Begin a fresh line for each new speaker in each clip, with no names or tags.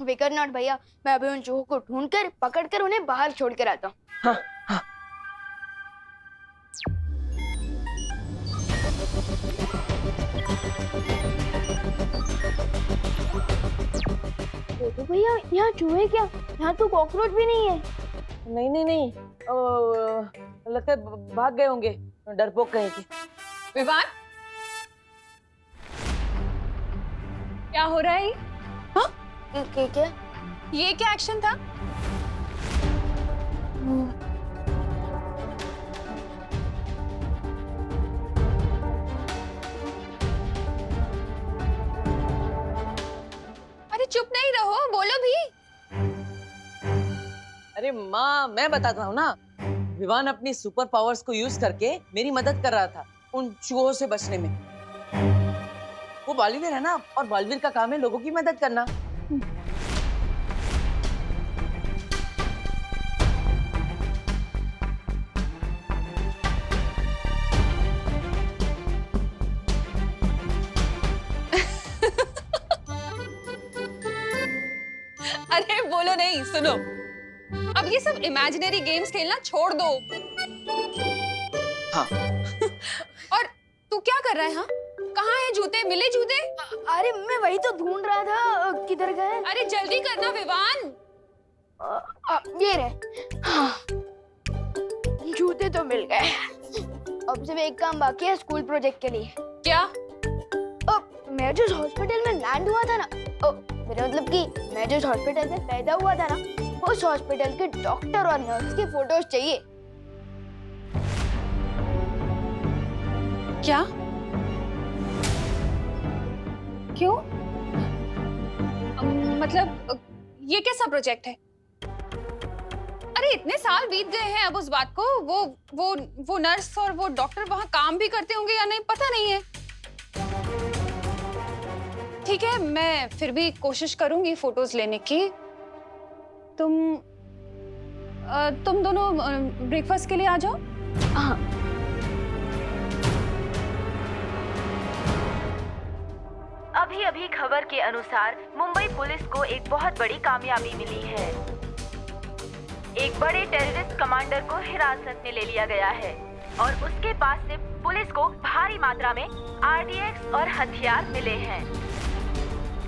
फिकर नॉट भैया, मैं अभी उन चूहों को ढूंढकर पकड़कर उन्हें बाहर छोड़ कर आता हूँ।
हाँ हाँ।
देखो भैया, यहाँ चूहे क्या, यहाँ तो कॉकरोच भी नहीं है।
नहीं नहीं नहीं, लगता है भाग गए होंगे, डरपोक कहीं के।
विवान, क्या हो रहा है? हाँ?
क्या?
ये क्या एक्शन था? अरे चुप नहीं रहो, बोलो भी।
अरे माँ, मैं बताता हूँ ना, विवान अपनी सुपर पावर्स को यूज करके मेरी मदद कर रहा था उन चूहों से बचने में। वो बालवीर है ना, और बालवीर का काम है लोगों की मदद करना।
अरे बोलो नहीं, सुनो, अब ये सब इमेजिनरी गेम्स खेलना छोड़ दो।
हाँ।
और तू क्या कर रहा है? हाँ, कहाँ है जूते? मिले जूते?
अरे मैं वही तो ढूंढ रहा था, किधर गए?
अरे जल्दी करना विवान।
ये रहे। हाँ, जूते तो मिल गए। अब सिर्फ एक काम बाकी है स्कूल प्रोजेक्ट के लिए।
क्या?
मैं जिस हॉस्पिटल में लैंड हुआ था ना, मेरा मतलब कि मैं जिस हॉस्पिटल में पैदा हुआ था ना, उस हॉस्पिटल के डॉक्टर और नर्स की फोटोज चाहिए।
क्या? क्यों? मतलब ये कैसा प्रोजेक्ट है? अरे इतने साल बीत गए हैं अब उस बात को। वो नर्स और वो डॉक्टर वहां काम भी करते होंगे या नहीं पता नहीं है। ठीक है, मैं फिर भी कोशिश करूंगी फोटोज लेने की। तुम दोनों ब्रेकफास्ट के लिए आ जाओ।
हाँ।
अभी अभी खबर के अनुसार मुंबई पुलिस को एक बहुत बड़ी कामयाबी मिली है। एक बड़े टेररिस्ट कमांडर को हिरासत में ले लिया गया है और उसके पास से पुलिस को भारी मात्रा में आरडीएक्स और हथियार मिले हैं।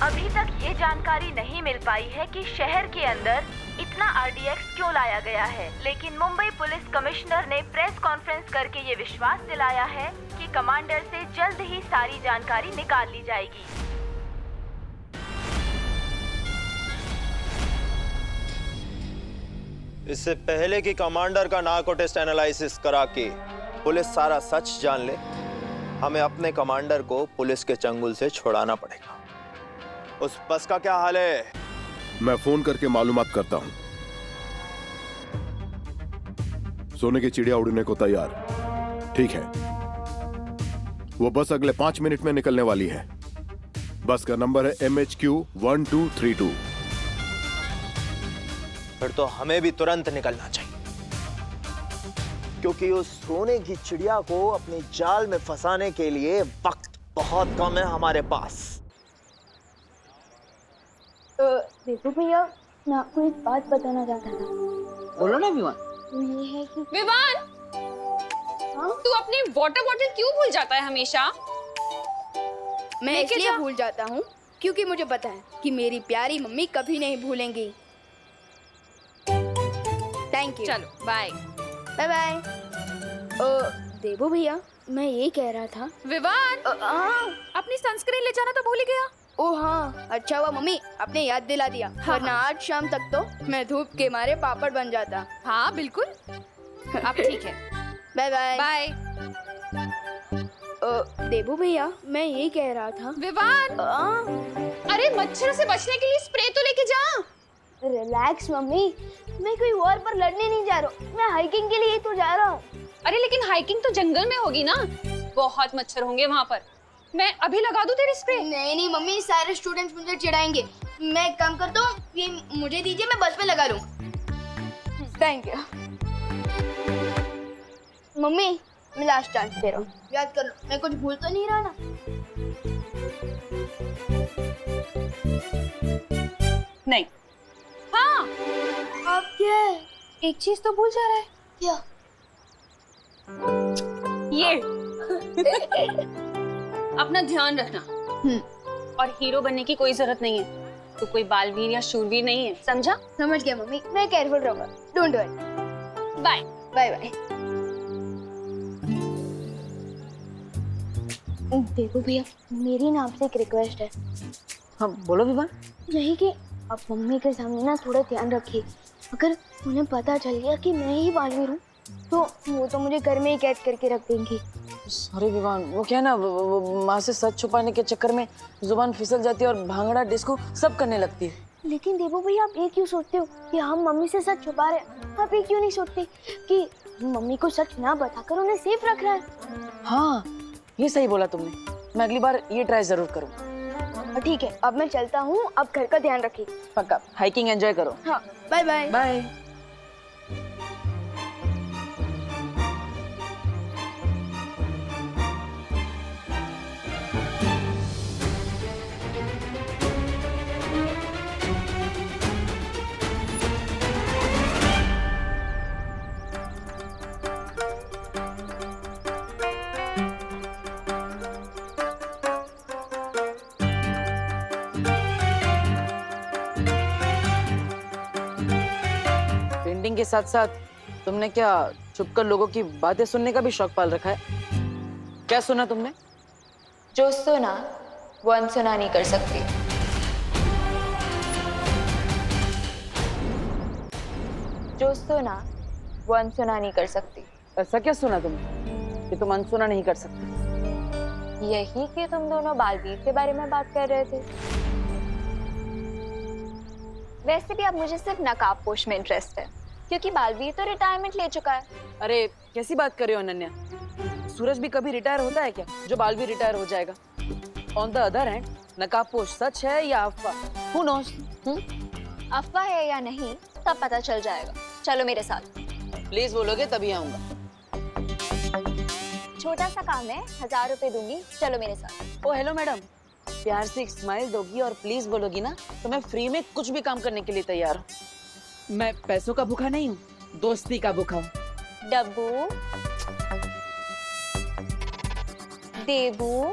अभी तक ये जानकारी नहीं मिल पाई है कि शहर के अंदर इतना आरडीएक्स क्यों लाया गया है, लेकिन मुंबई पुलिस कमिश्नर ने प्रेस कॉन्फ्रेंस करके ये विश्वास दिलाया है कि कमांडर से जल्द ही सारी जानकारी निकाल ली जाएगी।
इससे पहले कि कमांडर का नार्को टेस्ट एनालिसिस करा के पुलिस सारा सच जान ले, हमें अपने कमांडर को पुलिस के चंगुल से छुड़ाना पड़ेगा। उस बस का क्या हाल है?
मैं फोन करके मालूमात करता हूं। सोने की चिड़िया उड़ने को तैयार। ठीक है, वो बस अगले 5 मिनट में निकलने वाली है। बस का नंबर है MHQ 1232।
फिर तो हमें भी तुरंत निकलना चाहिए, क्योंकि उस सोने की चिड़िया को अपने जाल में फंसाने के लिए वक्त बहुत कम है हमारे पास।
देखो भैया, मैं आपको एक बात बताना चाहता था।
बोलो ना विवान।
वो ये है कि
विवान,
हाँ?
तू अपनी वाटर बॉटल क्यों भूल जाता है हमेशा?
मैं इसलिए भूल जाता हूँ क्योंकि मुझे पता है कि मेरी प्यारी मम्मी कभी नहीं भूलेंगी। Thank you.
चलो बाय।
Bye bye. देवो भैया, मैं ये कह रहा था।
विवान, अपनी सनस्क्रीन ले जाना तो भूल ही गया।
ओ हाँ, अच्छा हुआ मम्मी आपने याद दिला दिया, वरना आज शाम तक तो मैं धूप के मारे पापड़ बन जाता।
हाँ बिल्कुल, अब ठीक है।
Bye bye.
बाय।
देवो भैया, मैं ये कह रहा था।
विवान, अरे मच्छरों से बचने के लिए स्प्रे तो लेके जा।
रिलैक्स मम्मी, मैं कोई वॉर पर लड़ने नहीं जा रहा हूँ, मैं हाइकिंग के लिए तो जा रहा हूँ।
अरे लेकिन हाइकिंग तो जंगल में होगी ना, बहुत मच्छर होंगे वहाँ पर। मैं अभी लगा दूं तेरी स्प्रे?
नहीं नहीं मम्मी, सारे स्टूडेंट्स मुझे चिढ़ाएंगे। मैं एक काम करता हूँ, ये मुझे दीजिए, मैं बस में लगा लूँ। थैंक यू मम्मी, मैं लास्ट चांस दे रहा हूँ, याद कर लो, मैं कुछ भूल तो नहीं रहा ना।
नहीं। हाँ,
अब क्या है?
एक चीज तो भूल जा रहा है।
क्या?
ये अपना ध्यान रखना। और हीरो बनने की कोई जरूरत नहीं है। तो कोई बालवीर या शूरवीर नहीं है, समझा?
समझ गया मम्मी, मैं केयरफुल रहूंगा। Don't worry.
Bye.
Bye bye. देखो भैया, मेरी ना आपसे एक रिक्वेस्ट है।
हाँ बोलो विवान।
यही कि आप मम्मी के सामने ना थोड़ा ध्यान रखिए। अगर उन्हें पता चल गया कि मैं ही बालवीर हूँ तो वो तो मुझे घर में ही कैद करके रख देंगी।
सॉरी विवान, वो क्या है ना, वो माँ से सच छुपाने के चक्कर में जुबान फिसल जाती है और भांगड़ा डिस्को सब करने लगती है।
लेकिन देवो भैया, आप ये क्यों सोचते हो कि हम मम्मी से सच छुपा रहे हैं? आप ये क्यों नहीं सोचते कि मम्मी को सच ना बताकर उन्हें सेफ रख रहा है?
हाँ ये सही बोला तुमने, मैं अगली बार ये ट्राई जरूर करूँगा।
ठीक है, अब मैं चलता हूँ। अब घर का ध्यान रखिए।
पक्का, हाइकिंग एंजॉय करो।
हाँ, बाय बाय।
बाय। पेंटिंग के साथ साथ तुमने क्या छुपकर लोगों की बातें सुनने का भी शौक पाल रखा है? क्या सुना तुमने?
जो सुना वो अनसुना नहीं कर सकती। जो सुना वो अनसुना नहीं कर सकती।
ऐसा क्या सुना तुमने कि तुम अनसुना नहीं कर सकते?
यही कि तुम दोनों बालवीर के बारे में बात कर रहे थे। वैसे भी अब मुझे सिर्फ नकाबपोश में इंटरेस्ट है, क्योंकि बालवीर तो रिटायरमेंट ले चुका है।
अरे कैसी बात कर रहे हो अनन्या? सूरज भी कभी रिटायर होता है क्या जो बालवीर रिटायर हो जाएगा? ऑन द अदर हैंड, नकाबपोश सच है या अफवाह? Who knows?
अफवाह है या नहीं तब पता चल जाएगा। चलो मेरे साथ।
प्लीज बोलोगे तभी आऊंगा।
छोटा सा काम है, 1000 रुपए दूंगी, चलो मेरे साथ।
ओ हेलो मैडम, प्यार से एक स्माइल दोगी और प्लीज बोलोगी ना तो मैं फ्री में कुछ भी काम करने के लिए तैयार हूँ। मैं पैसों का भूखा नहीं हूँ, दोस्ती का भूखा हूँ।
डब्बू, देबू,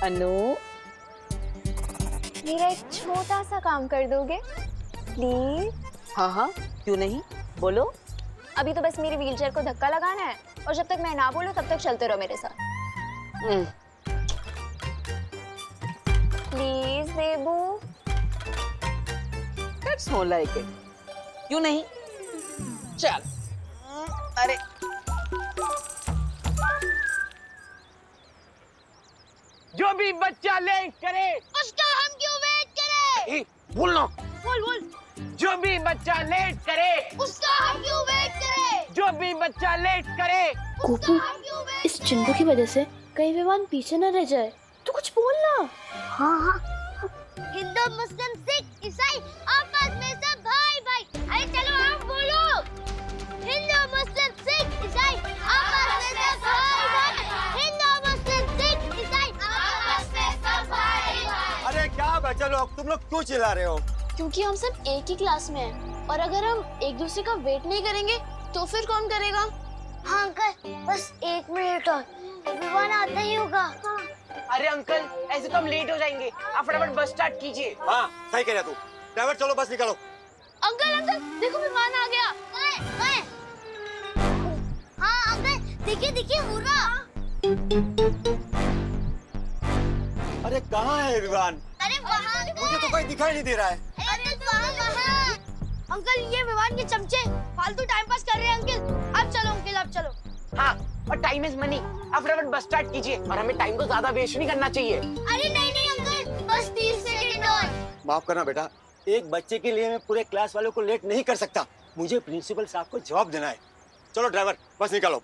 अनु,
मेरा एक छोटा सा काम कर दोगे प्लीज?
हाँ हाँ क्यों नहीं, बोलो।
अभी तो बस मेरी व्हीलचेयर को धक्का लगाना है और जब तक मैं ना बोलूं तब तक चलते रहो मेरे साथ। Please Debu.
That's more like it. क्यों नहीं? चल। अरे
जो भी बच्चा लेट करे
उसका हम क्यों वेट करें?
बोलना।
बोल।
जो भी बच्चा लेट करे
उसका हम क्यों वेट करें?
जो भी बच्चा लेट करे।
गोपू, इस चिंटू की वजह से कहीं विमान पीछे न रह जाए। तू कुछ बोलना। हाँ। हिंदू, मुस्लिम, सिख, ईसाई आपस में सब भाई। अरे चलो आप बोलो। हिंदू, मुस्लिम, सिख, ईसाई आपस में सब भाई। हिंदू, मुस्लिम, सिख, ईसाई आपस में सब भाई।
अरे क्या बच्चे लोग, तुम लोग क्यों चिल्ला रहे हो?
क्योंकि हम सब एक ही क्लास में हैं और अगर हम एक दूसरे का वेट नहीं करेंगे तो फिर कौन करेगा? हाँ अंकल, बस 1 मिनट और, विमान आता ही होगा। हाँ।
अरे अंकल, ऐसे तो हम लेट हो जाएंगे, आप फटाफट बस स्टार्ट कीजिए।
हाँ सही कह रहा तू। ड्राइवर चलो बस निकालो।
अंकल देखो विमान आ गया। हाँ अंकल, देखिए हो रहा।
अरे कहाँ है विमान?
अरे वहाँ,
मुझे तो कोई दिखाई नहीं दे रहा है।
अरे वहाँ। अंकल ये विमान के चमचे फालतू टाइम पास कर रहे हैं अंकल। अब चलो अंकल, अब चलो।
हाँ, और टाइम इज मनी, आप फटाफट बस स्टार्ट कीजिए और हमें टाइम को ज्यादा वेस्ट नहीं करना चाहिए।
अरे नहीं अंकल, बस 30 सेकंड और।
माफ करना बेटा, एक बच्चे के लिए मैं पूरे क्लास वालों को लेट नहीं कर सकता। मुझे प्रिंसिपल साहब को जवाब देना है। चलो ड्राइवर बस निकालो।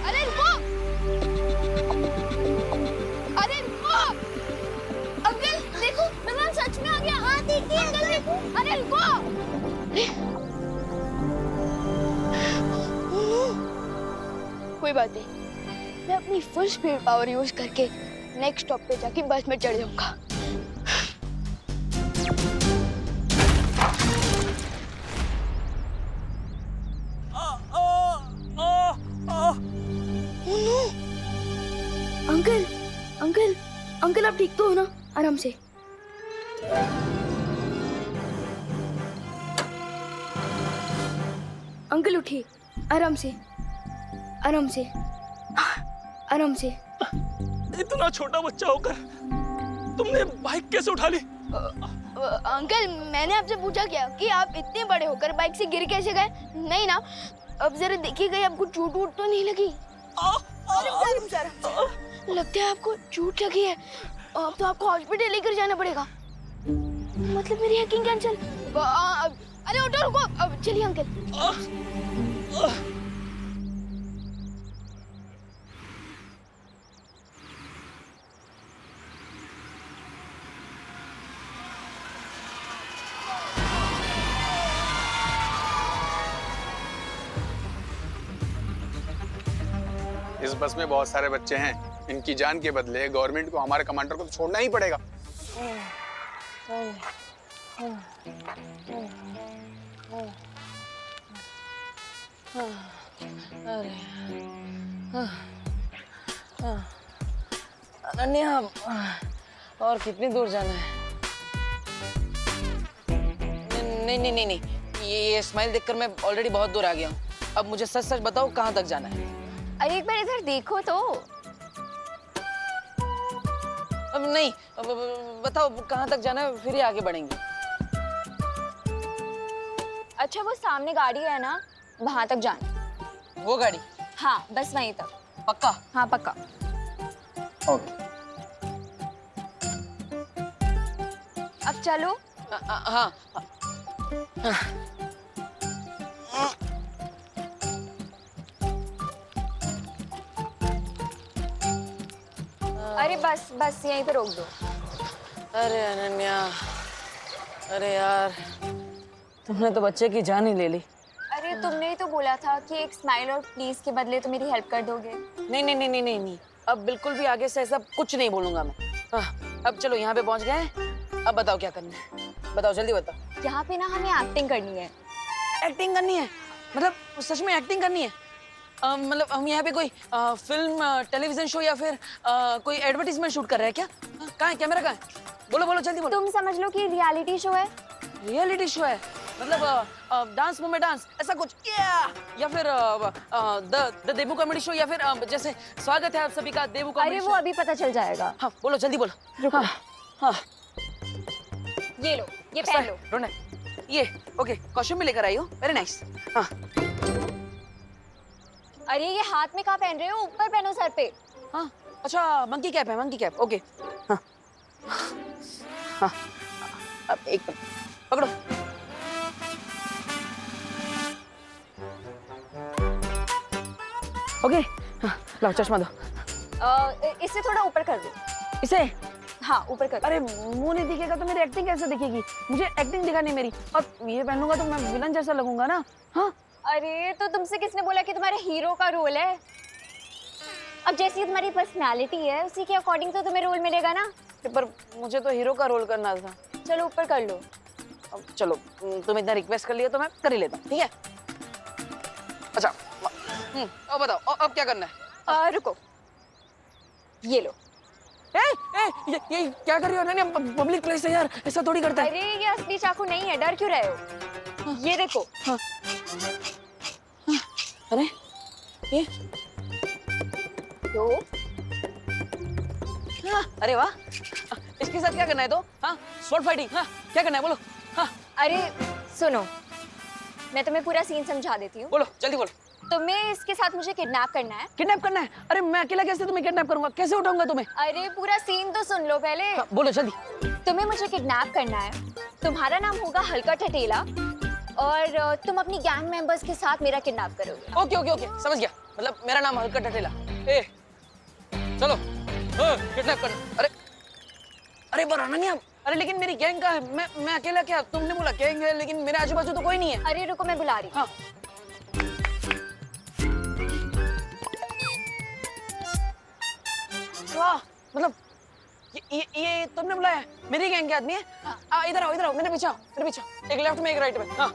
अरे रुको। अंकल देखो, विमान सच में आ गया। हाँ देखिए अंकल, देखो। अरे रुको। कोई बात नहीं, मैं अपनी फुल स्पीड पावर यूज करके नेक्स्ट स्टॉप पे जाके बस में चढ़ जाऊंगा। अंकल अंकल अंकल आप ठीक तो हो ना? आराम से। अंकल उठिए, आराम से आराम से आराम से।
इतना छोटा बच्चा होकर तुमने बाइक कैसे उठा ली?
अंकल मैंने आपसे पूछा क्या कि आप इतने बड़े होकर बाइक से गिर कैसे गए? नहीं ना? अब जरा देखिएगा आपको चोट वोट तो नहीं लगी? लगता है आपको चोट लगी है। अब तो आपको हॉस्पिटल लेकर जाना पड़ेगा। मतलब मेरी हैकिंग कैंसिल। अरे ऑटो रुको, अब चलिए अंकल।
इस बस में बहुत सारे बच्चे हैं। इनकी जान के बदले गवर्नमेंट को हमारे कमांडर को तो छोड़ना ही पड़ेगा।
अनन्या, और कितनी दूर जाना है? नहीं नहीं नहीं नहीं, ये स्माइल देखकर मैं ऑलरेडी बहुत दूर आ गया हूँ। अब मुझे सच सच बताओ कहाँ तक जाना है?
अरे एक बार इधर देखो तो।
अब नहीं, अब बताओ कहाँ तक जाना है, फिर ही आगे बढ़ेंगे।
अच्छा वो सामने गाड़ी है ना, वहां तक जाना।
वो गाड़ी?
हाँ बस वहीं तक।
पक्का?
हाँ पक्का।
ओके।
अब चलो।
हाँ।
अरे बस बस यहीं पे रोक दो।
अरे अनन्या, अरे यार, तुमने तो बच्चे की जान ही ले ली।
अरे तुमने ही तो बोला था कि एक स्माइल और प्लीज के बदले तो मेरी हेल्प कर दोगे।
नहीं नहीं नहीं नहीं नहीं नहीं, अब बिल्कुल भी आगे से ऐसा कुछ नहीं बोलूंगा मैं। अब चलो यहाँ पे पहुँच गए। अब बताओ क्या करना है, बताओ जल्दी बताओ।
यहाँ पे ना हमें एक्टिंग करनी है।
एक्टिंग करनी है? मतलब सच में एक्टिंग करनी है? मतलब हम यहाँ पे कोई फिल्म टेलीविजन शो या फिर कोई एडवर्टीजमेंट शूट कर रहे हैं क्या? कहाँ है कैमरा, कहाँ है? बोलो बोलो जल्दी बोलो।
तुम समझ लो कि रियलिटी शो है।
रियलिटी शो है? मतलब डांस मूव में डांस ऐसा कुछ, या फिर द देबू कॉमेडी शो, या फिर जैसे स्वागत है आप सभी का देबू कॉमेडी
अरे
शो।
वो अभी पता चल जाएगा।
हाँ बोलो जल्दी बोलो।
रुको।
हाँ
ये लो, ये पहन लो।
रोना, ये ओके, कॉस्ट्यूम भी लेकर आई हो, वेरी नाइस। हाँ
अरे ये हाथ में कहाँ पहन रहे हो? ऊपर पहनो सर पे।
हाँ अच्छा, मंकी कैप है, मंकी कैप, ओके। हाँ हाँ, अब एक मिनट पकड़ो। ओके, हाँ, लाओ चश्मा दो।
इससे थोड़ा ऊपर कर दो।
इसे?
हाँ ऊपर कर दो।
अरे मुंह नहीं दिखेगा तो मेरी एक्टिंग कैसे दिखेगी? मुझे एक्टिंग दिखानी है मेरी, और ये पहनूंगा तो मैं विलन जैसा लगूंगा ना। हाँ
अरे तो तुमसे किसने बोला कि तुम्हारे हीरो का रोल है? अब जैसी तुम्हारी पर्सनालिटी है उसी के अकॉर्डिंग तो तुम्हें रोल मिलेगा ना।
पर मुझे तो हीरो का रोल करना था।
चलो ऊपर कर लो।
अब चलो, तुम इतना रिक्वेस्ट कर लिया तो मैं कर ही लेता हूँ, ठीक है? अच्छा अब बताओ अब क्या करना है?
रुको, ये लो।
ये क्या कर रही हो अनन्या? पब्लिक प्लेस है यार, ऐसा थोड़ी करता है।
अरे ये असली चाकू नहीं है, डर क्यों रहे हो? ये देखो।
हाँ। अरे ये
तो
अरे वाह, इसके साथ क्या करना है? तो हाँ, स्वॉर्ड फाइटिंग। हाँ क्या करना है बोलो। हाँ
अरे सुनो, मैं तुम्हें पूरा सीन समझा देती हूँ।
बोलो जल्दी बोलो।
तुम्हें इसके साथ मुझे किडनैप करना है।
किडनैप करना है? अरे मैं अकेला कैसे तुम्हें किडनैप करूंगा? कैसे उठाऊंगा तुम्हें?
अरे पूरा सीन तो सुन लो पहले।
हाँ, बोलो जल्दी।
तुम्हें मुझे किडनैप करना है। तुम्हारा नाम होगा हल्का ठठेला और तुम अपनी गैंग मेंबर्स के साथ मेरा किडनैप करोगे।
ओके ओके ओके, समझ गया। मतलब मेरा नाम हल्का ठठेला। चलो किडनैप करना। अरे पर अनन्या, अरे लेकिन मेरी गैंग का है, मैं अकेला क्या? तुमने बोला गैंग है, लेकिन मेरे आजू बाजू तो कोई नहीं है।
अरे रुको, मैं बुला रही हूँ।
हाँ वाह, मतलब ये तुमने बुलाया? मेरी गैंग के आदमी है? इधर आओ, मेरे पीछे आओ, मेरे पीछे आओ। एक लेफ्ट में, एक राइट में। हाँ।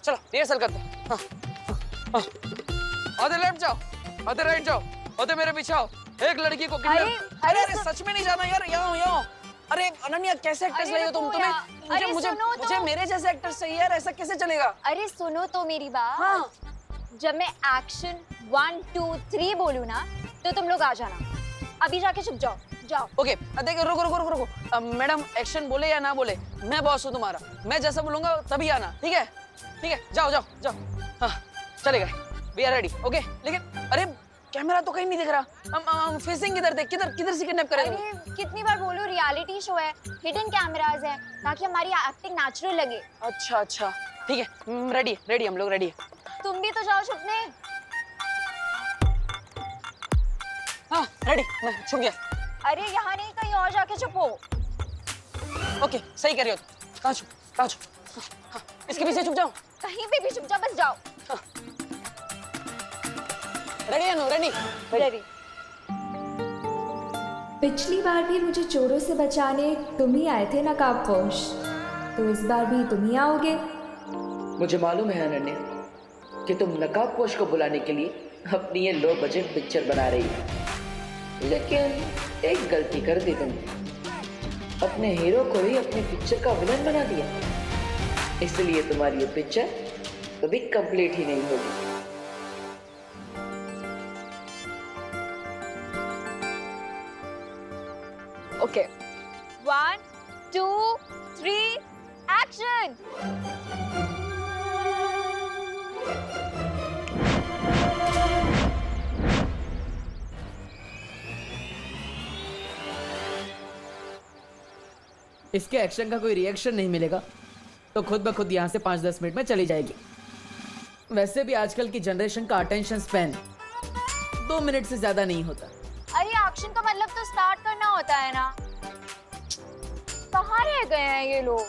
चलो रिहर्सल करते हैं। हाँ। आधे लेफ्ट जाओ, आधे राइट जाओ, आधे मेरे पीछे आओ। एक लड़की को किडनैप। अरे सच में नहीं जाना यार, यहाँ। अरे अनन्या, कैसे एक्टर्स लाई हो तुम? मुझे मेरे जैसे एक्टर्स चाहिए यार, ऐसा कैसे चलेगा?
अरे सुनो तो मेरी बात।
हाँ।
जब मैं एक्शन 1 2 3 बोलूँ ना, तो तुम लोग आ जाना। अभी जाके चुप जाओ।
ओके, देखो रुको। मैडम एक्शन बोले या ना बोले, मैं बॉस हूँ तुम्हारा। मैं जैसा बोलूंगा तभी आना, ठीक है? जाओ। हाँ, चले गए। We are ready. ओके, लेकिन अरे कैमरा तो कहीं नहीं दिख रहा। हम फेसिंग किधर थे? किधर से किडनैप करेंगे?
अरे कितनी बार बोलूं, रियलिटी शो है, हिडन कैमरास है, ताकि हमारी एक्टिंग नेचुरल लगे।
अच्छा, ठीक है। रेडी, हम लोग रेडी है।
तुम भी तो जाओ छुपने।
हाँ, रेडी, मैं छुप गया।
अरे यहाँ नहीं, कहीं और जाके छुपो।
ओके, सही कर रही हो। कहाँ छुप? हाँ, इसके पीछे छुप जाऊं?
कहीं पे भी छुप जाओ, बस जाओ।
रेडी है?
रेडी।
पिछली बार भी मुझे चोरों से बचाने तुम ही आए थे नकाबपोश, तो इस बार भी तुम ही आओगे।
मुझे मालूम है अनन्या कि तुम नकाबपोश को बुलाने के लिए अपनी ये लो बजट पिक्चर बना रही हो, लेकिन एक गलती कर दी तुमने। अपने हीरो को ही अपनी पिक्चर का विलन बना दिया, इसलिए तुम्हारी ये पिक्चर कभी कंप्लीट ही नहीं होगी।
Okay, 1 2 3 action.
इसके एक्शन का कोई रिएक्शन नहीं मिलेगा तो खुद ब खुद यहाँ से 5-10 मिनट में चली जाएगी। वैसे भी आजकल की जनरेशन का अटेंशन स्पैन 2 मिनट से ज्यादा नहीं होता।
अरे एक्शन का मतलब तो स्टार्ट करना होता है ना। कहाँ रह गए हैं ये लोग?